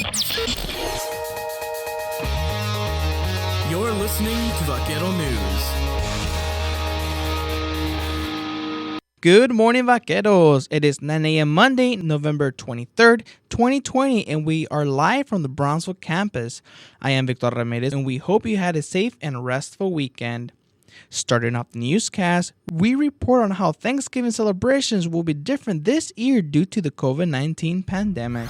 You're listening to Vaquero News. Good morning, Vaqueros. It is 9 a.m. Monday, November 23rd, 2020, and we are live from the Brownsville campus. I am Victor Ramirez, and we hope you had a safe and restful weekend. Starting off the newscast, we report on how Thanksgiving celebrations will be different this year due to the COVID-19 pandemic.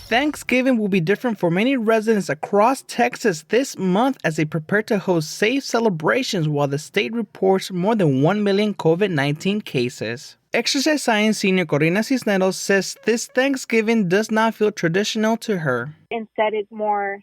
Thanksgiving will be different for many residents across Texas this month as they prepare to host safe celebrations while the state reports more than 1 million COVID-19 cases. Exercise science senior Corina Cisneros says this Thanksgiving does not feel traditional to her. Instead,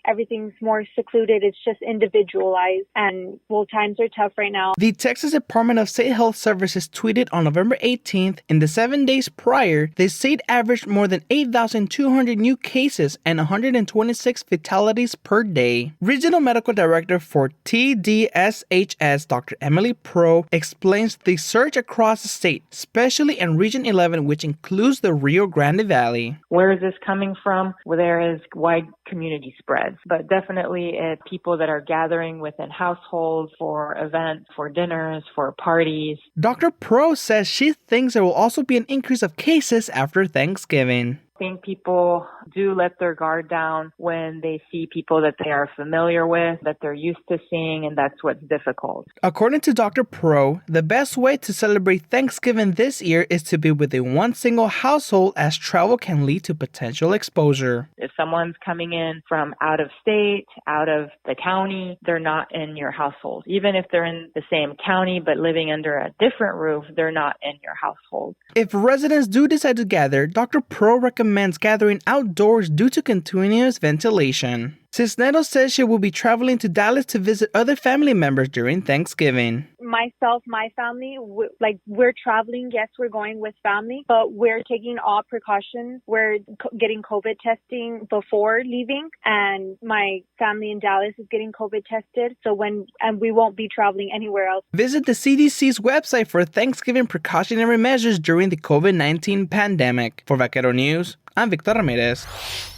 everything's more secluded. It's just individualized, and times are tough right now. The Texas Department of State Health Services tweeted on November 18th, in the 7 days prior, the state averaged more than 8,200 new cases and 126 fatalities per day. Regional Medical Director for TDSHS, Dr. Emily Pro, explains the surge across the state, especially in Region 11, which includes the Rio Grande Valley. Where is this coming from? Well, there is wide community spreads, but definitely it's people that are gathering within households for events, for dinners, for parties. Dr. Pro says she thinks there will also be an increase of cases after Thanksgiving. I think people do let their guard down when they see people that they are familiar with, that they're used to seeing, and that's what's difficult. According to Dr. Pro, the best way to celebrate Thanksgiving this year is to be within one single household, as travel can lead to potential exposure. If someone's coming in from out of state, out of the county, they're not in your household. Even if they're in the same county but living under a different roof, they're not in your household. If residents do decide to gather, Dr. Pro recommends gathering outdoors due to continuous ventilation. Cisneros says she will be traveling to Dallas to visit other family members during Thanksgiving. Myself, my family, we're traveling. Yes, we're going with family, but we're taking all precautions. We're getting COVID testing before leaving, and my family in Dallas is getting COVID tested. And we won't be traveling anywhere else. Visit the CDC's website for Thanksgiving precautionary measures during the COVID-19 pandemic. For Vaquero News, I'm Victor Ramirez.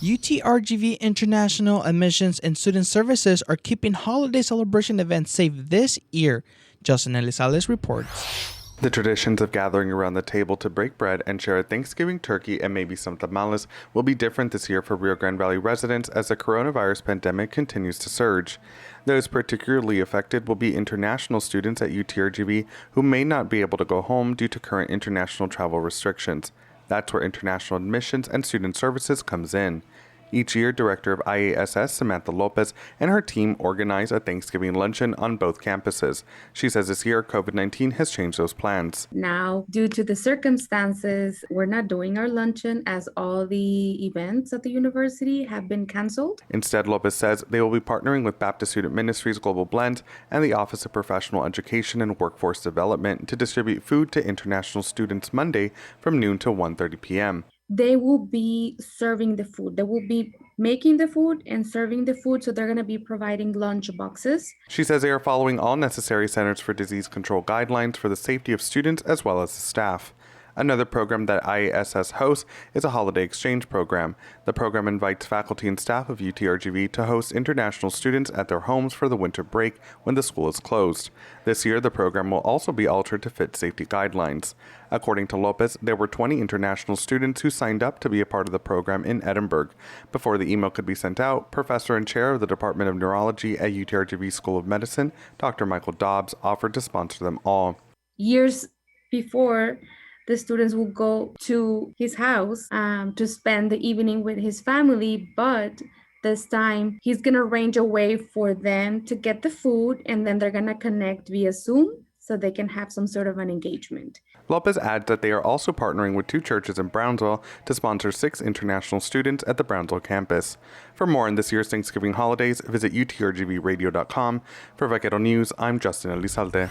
UTRGV International Admissions and Student Services are keeping holiday celebration events safe this year. Justin Elizalde reports. The traditions of gathering around the table to break bread and share a Thanksgiving turkey and maybe some tamales will be different this year for Rio Grande Valley residents as the coronavirus pandemic continues to surge. Those particularly affected will be international students at UTRGV who may not be able to go home due to current international travel restrictions. That's where International Admissions and Student Services comes in. Each year, Director of IASS Samantha Lopez and her team organize a Thanksgiving luncheon on both campuses. She says this year, COVID-19 has changed those plans. Now, due to the circumstances, we're not doing our luncheon as all the events at the university have been canceled. Instead, Lopez says they will be partnering with Baptist Student Ministries Global Blend and the Office of Professional Education and Workforce Development to distribute food to international students Monday from noon to 1:30 p.m. They will be serving the food. They will be making the food and serving the food, so they're going to be providing lunch boxes. She says they are following all necessary Centers for Disease Control guidelines for the safety of students as well as the staff. Another program that IASS hosts is a holiday exchange program. The program invites faculty and staff of UTRGV to host international students at their homes for the winter break when the school is closed. This year, the program will also be altered to fit safety guidelines. According to Lopez, there were 20 international students who signed up to be a part of the program in Edinburgh. Before the email could be sent out, Professor and Chair of the Department of Neurology at UTRGV School of Medicine, Dr. Michael Dobbs, offered to sponsor them all. Years before, the students will go to his house to spend the evening with his family, but this time he's going to arrange a way for them to get the food, and then they're going to connect via Zoom so they can have some sort of an engagement. Lopez adds that they are also partnering with 2 churches in Brownsville to sponsor 6 international students at the Brownsville campus. For more on this year's Thanksgiving holidays, visit utrgvradio.com. For Vaquero News, I'm Justin Elizalde.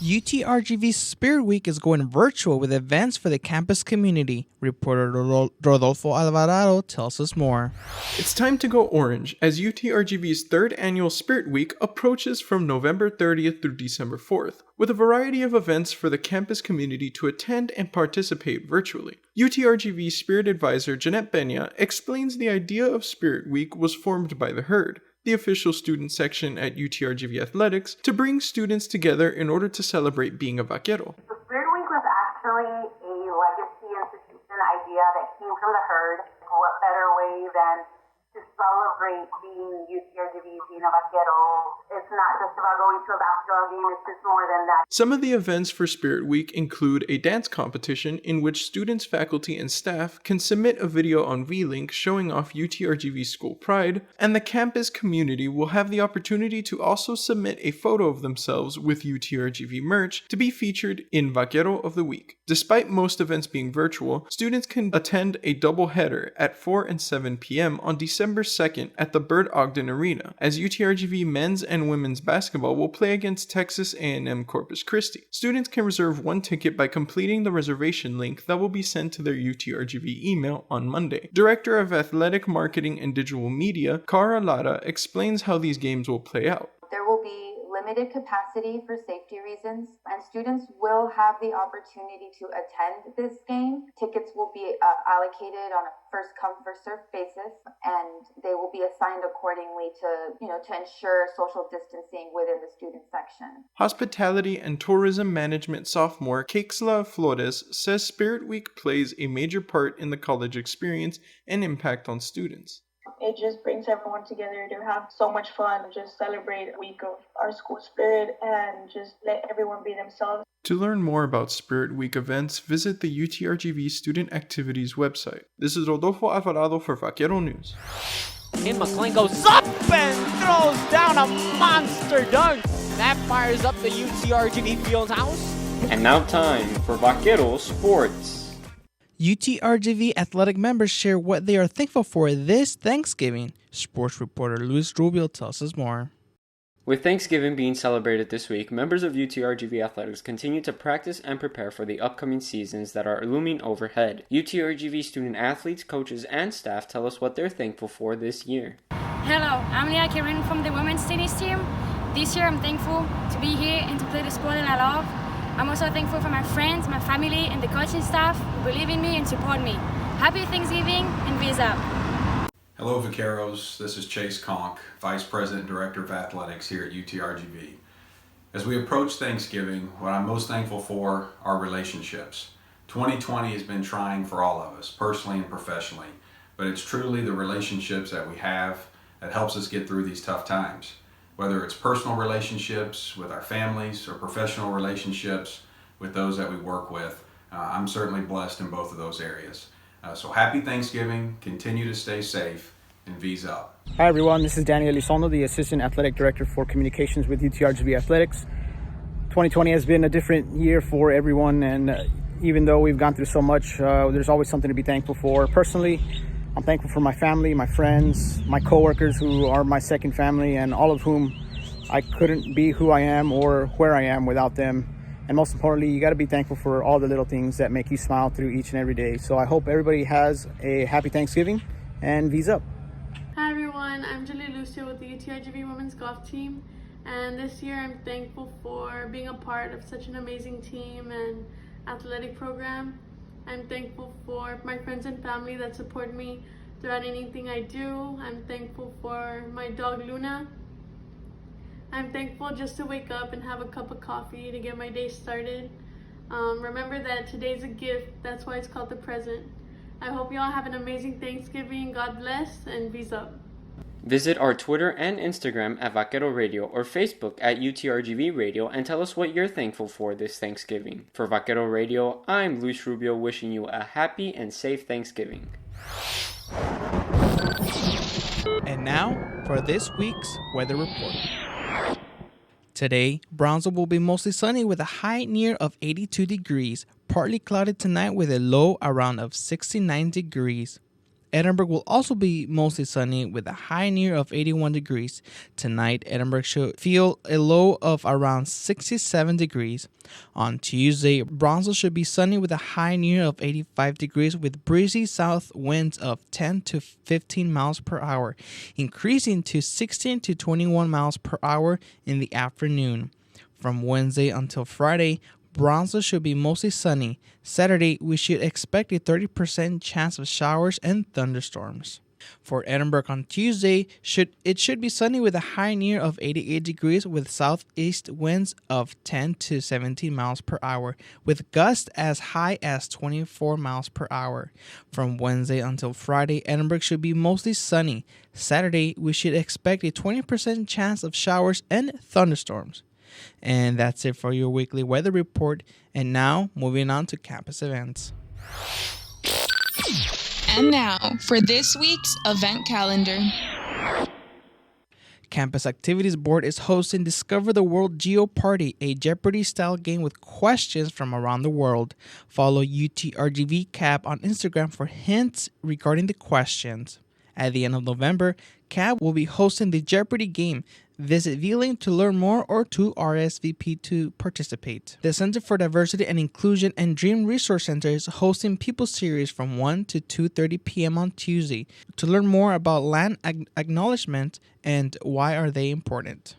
UTRGV Spirit Week is going virtual with events for the campus community. Reporter Rodolfo Alvarado tells us more. It's time to go orange as UTRGV's 3rd annual Spirit Week approaches from November 30th through December 4th, with a variety of events for the campus community to attend and participate virtually. UTRGV Spirit Advisor Jeanette Benya explains the idea of Spirit Week was formed by the Herd, the official student section at UTRGV Athletics, to bring students together in order to celebrate being a vaquero. So Spirit Week was actually a legacy institution idea that came from the Herd. What better way than to celebrate being UTRGV, being a vaquero? It's not just about going to a basketball game, it's just more than that. Some of the events for Spirit Week include a dance competition in which students, faculty, and staff can submit a video on VLink showing off UTRGV school pride, and the campus community will have the opportunity to also submit a photo of themselves with UTRGV merch to be featured in Vaquero of the Week. Despite most events being virtual, students can attend a double header at 4 and 7 p.m. on December 2nd at the Bert Ogden Arena, as UTRGV men's and women's basketball will play against Texas A&M Corpus Christi. Students can reserve one ticket by completing the reservation link that will be sent to their UTRGV email on Monday. Director of Athletic Marketing and Digital Media, Cara Lara, explains how these games will play out. There will be limited capacity for safety reasons, and students will have the opportunity to attend this game. Tickets will be allocated on a first-come, first-served basis, and they will be assigned accordingly to ensure social distancing within the student section. Hospitality and Tourism Management sophomore Keixla Flores says Spirit Week plays a major part in the college experience and impact on students. It just brings everyone together to have so much fun, just celebrate a week of our school spirit and just let everyone be themselves. To learn more about Spirit Week events, visit the UTRGV Student Activities website. This is Rodolfo Alvarado for Vaquero News. And McLean goes up and throws down a monster dunk. That fires up the UTRGV Fieldhouse. And now time for Vaquero Sports. UTRGV Athletic members share what they are thankful for this Thanksgiving. Sports reporter Luis Rubio tells us more. With Thanksgiving being celebrated this week, members of UTRGV Athletics continue to practice and prepare for the upcoming seasons that are looming overhead. UTRGV student athletes, coaches, and staff tell us what they're thankful for this year. Hello, I'm Leah Karen from the women's tennis team. This year I'm thankful to be here and to play the sport that I love. I'm also thankful for my friends, my family, and the coaching staff who believe in me and support me. Happy Thanksgiving and Visa up. Hello Vaqueros, this is Chase Conk, Vice President and Director of Athletics here at UTRGV. As we approach Thanksgiving, what I'm most thankful for are relationships. 2020 has been trying for all of us, personally and professionally, but it's truly the relationships that we have that helps us get through these tough times. Whether it's personal relationships with our families or professional relationships with those that we work with, I'm certainly blessed in both of those areas. So happy Thanksgiving, continue to stay safe, and V's up. Hi everyone, this is Daniel Elizondo, the Assistant Athletic Director for Communications with UTRGV Athletics. 2020 has been a different year for everyone, and even though we've gone through so much, there's always something to be thankful for. Personally, I'm thankful for my family, my friends, my coworkers who are my second family, and all of whom I couldn't be who I am or where I am without them. And most importantly, you got to be thankful for all the little things that make you smile through each and every day. So I hope everybody has a happy Thanksgiving and V's up. Hi everyone, I'm Julia Lucio with the UTRGV Women's Golf Team. And this year I'm thankful for being a part of such an amazing team and athletic program. I'm thankful for my friends and family that support me throughout anything I do. I'm thankful for my dog Luna. I'm thankful just to wake up and have a cup of coffee to get my day started. Remember that today's a gift, that's why it's called the present. I hope you all have an amazing Thanksgiving. God bless and V's up. Visit our Twitter and Instagram at Vaquero Radio or Facebook at UTRGV Radio and tell us what you're thankful for this Thanksgiving. For Vaquero Radio, I'm Luis Rubio wishing you a happy and safe Thanksgiving. And now for this week's weather report. Today, Brownsville will be mostly sunny with a high near of 82 degrees, partly cloudy tonight with a low around of 69 degrees. Edinburgh will also be mostly sunny with a high near of 81 degrees. Tonight, Edinburgh should feel a low of around 67 degrees. On Tuesday, Brownsville should be sunny with a high near of 85 degrees with breezy south winds of 10 to 15 miles per hour, increasing to 16 to 21 miles per hour in the afternoon. From Wednesday until Friday, Brownsville should be mostly sunny. Saturday, we should expect a 30% chance of showers and thunderstorms. For Edinburgh on Tuesday, it should be sunny with a high near of 88 degrees with southeast winds of 10 to 17 miles per hour, with gusts as high as 24 miles per hour. From Wednesday until Friday, Edinburgh should be mostly sunny. Saturday, we should expect a 20% chance of showers and thunderstorms. And that's it for your weekly weather report. And now, moving on to campus events. And now, for this week's event calendar. Campus Activities Board is hosting Discover the World Geo Party, a Jeopardy-style game with questions from around the world. Follow UTRGV CAB on Instagram for hints regarding the questions. At the end of November, CAB will be hosting the Jeopardy game. Visit VLink to learn more or to RSVP to participate. The Center for Diversity and Inclusion and Dream Resource Center is hosting People Series from 1 to 2:30 p.m. on Tuesday to learn more about land acknowledgement and why are they important.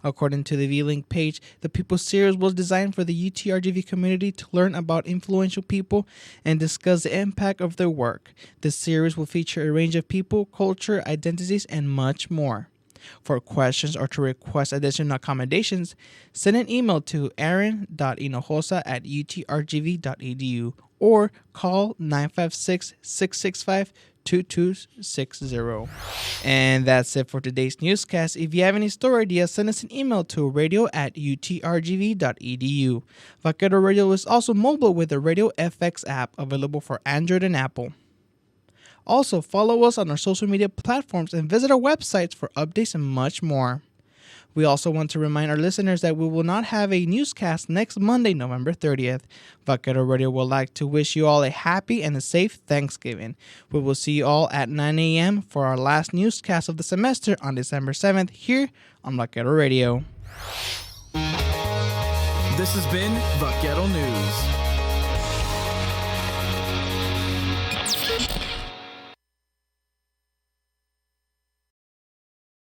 According to the VLink page, the People Series was designed for the UTRGV community to learn about influential people and discuss the impact of their work. The series will feature a range of people, culture, identities, and much more. For questions or to request additional accommodations, send an email to aaron.hinojosa@utrgv.edu or call 956-665-2260. And that's it for today's newscast. If you have any story ideas, send us an email to radio@utrgv.edu. Vaquero Radio is also mobile with the Radio FX app available for Android and Apple. Also, follow us on our social media platforms and visit our websites for updates and much more. We also want to remind our listeners that we will not have a newscast next Monday, November 30th. Vaquero Radio would like to wish you all a happy and a safe Thanksgiving. We will see you all at 9 a.m. for our last newscast of the semester on December 7th here on Vaquero Radio. This has been Vaquero News.